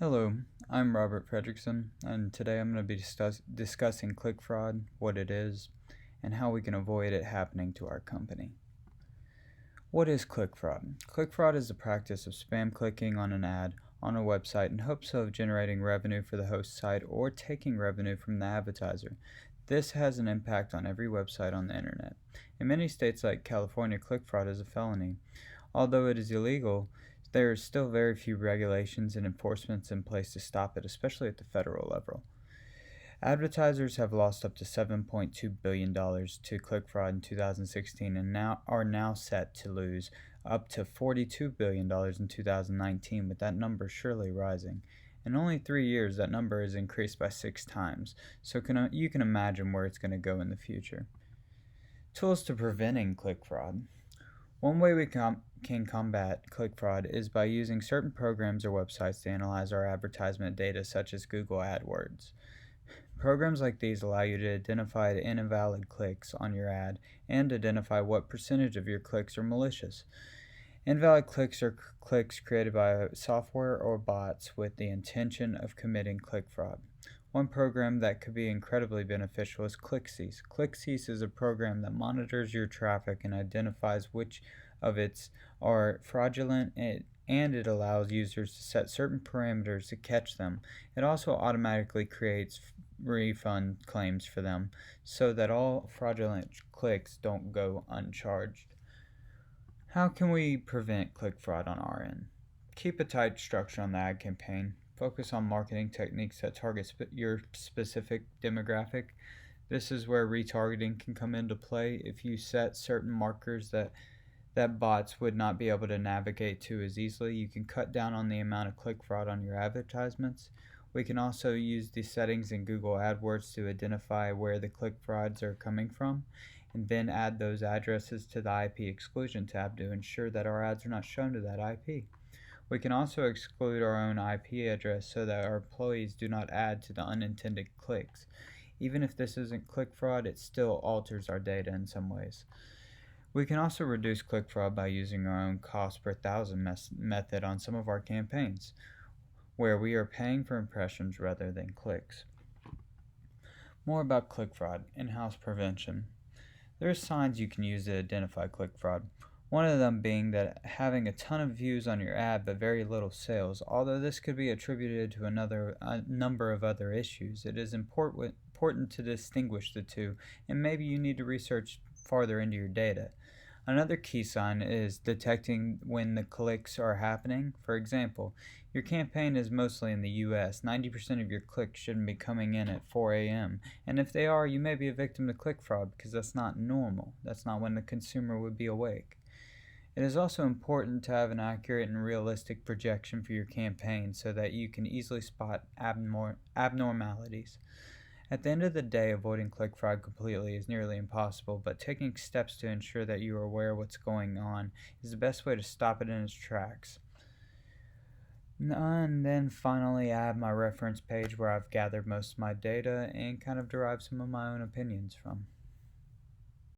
Hello, I'm Robert Fredrickson, and today I'm going to be discussing ClickFraud, what it is, and how we can avoid it happening to our company. What is ClickFraud? ClickFraud is the practice of spam clicking on an ad on a website in hopes of generating revenue for the host site or taking revenue from the advertiser. This has an impact on every website on the internet. In many states like California, ClickFraud is a felony. Although it is illegal, there are still very few regulations and enforcements in place to stop it, especially at the federal level. Advertisers have lost up to $7.2 billion to ClickFraud in 2016 and are now set to lose up to $42 billion in 2019, with that number surely rising. In only 3 years, that number has increased by 6 times, so you can imagine where it's going to go in the future. Tools to preventing ClickFraud. One way we can combat ClickFraud is by using certain programs or websites to analyze our advertisement data, such as Google AdWords. Programs like these allow you to identify the invalid clicks on your ad and identify what percentage of your clicks are malicious. Invalid clicks are clicks created by software or bots with the intention of committing ClickFraud. One program that could be incredibly beneficial is ClickCease. ClickCease is a program that monitors your traffic and identifies which of its are fraudulent, and it allows users to set certain parameters to catch them. It also automatically creates refund claims for them so that all fraudulent clicks don't go uncharged. How can we prevent ClickFraud on our end? Keep a tight structure on the ad campaign. Focus on marketing techniques that target your specific demographic. This is where retargeting can come into play. If you set certain markers that bots would not be able to navigate to as easily, you can cut down on the amount of ClickFraud on your advertisements. We can also use the settings in Google AdWords to identify where the ClickFrauds are coming from, and then add those addresses to the IP exclusion tab to ensure that our ads are not shown to that IP. We can also exclude our own IP address so that our employees do not add to the unintended clicks. Even if this isn't ClickFraud, it still alters our data in some ways. We can also reduce ClickFraud by using our own cost per thousand method on some of our campaigns, where we are paying for impressions rather than clicks. More about ClickFraud, in-house prevention. There are signs you can use to identify ClickFraud. One of them being that having a ton of views on your ad but very little sales. Although this could be attributed to a number of other issues, it is important to distinguish the two, and maybe you need to research farther into your data. Another key sign is detecting when the clicks are happening. For example, your campaign is mostly in the US. 90% of your clicks shouldn't be coming in at 4 a.m. And if they are, you may be a victim to ClickFraud because that's not normal. That's not when the consumer would be awake. It is also important to have an accurate and realistic projection for your campaign so that you can easily spot abnormalities. At the end of the day, avoiding ClickFraud completely is nearly impossible, but taking steps to ensure that you are aware of what's going on is the best way to stop it in its tracks. And then finally, I have my reference page where I've gathered most of my data and kind of derived some of my own opinions from.